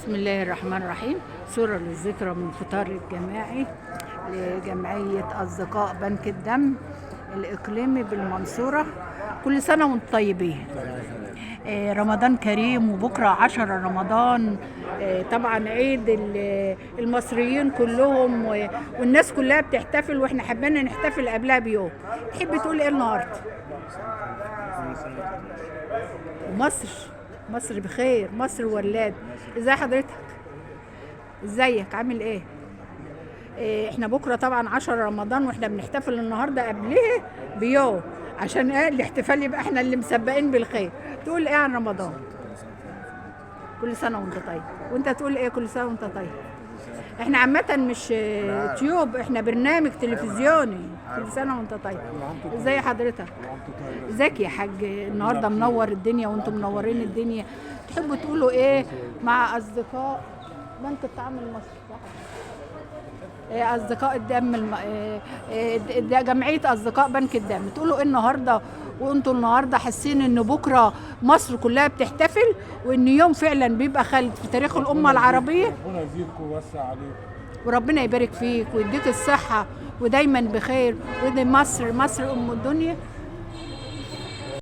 بسم الله الرحمن الرحيم. صورة للذكرى من الفطار الجماعي لجمعية أصدقاء بنك الدم الإقليمي بالمنصورة. كل سنة وانتم طيبين. رمضان كريم وبكرة 10 رمضان. طبعا عيد المصريين كلهم والناس كلها بتحتفل، واحنا حبينا نحتفل قبلها بيوم. تحب تقول ايه النهارده؟ مصر بخير، مصر ولاد. ازي حضرتك؟ ازيك؟ عامل ايه؟ احنا بكره طبعا 10 رمضان، واحنا بنحتفل النهارده قبله بيوم عشان الاحتفال يبقى احنا اللي مسبقين بالخير. تقول ايه عن رمضان؟ كل سنه وانت طيب. وانت تقول ايه؟ كل سنه وانت طيب. احنا عامه مش تيوب، احنا برنامج تلفزيوني. كل سنه وانت طيب. ازي حضرتك؟ ازيك يا حاج؟ النهارده منور الدنيا وانتم منورين الدنيا. تحبوا تقولوا ايه مع اصدقاء بنك الطعام المصري؟ اصدقاء الدم جمعيه اصدقاء بنك الدم، تقولوا ايه النهارده وانتوا النهارده حاسين ان بكره مصر كلها بتحتفل، وان يوم فعلا بيبقى خالد في تاريخ الامه العربيه؟ ربنا يزيدكم ويوسع عليكم وربنا يبارك فيك ويديك الصحه ودايما بخير. ودي مصر ام الدنيا.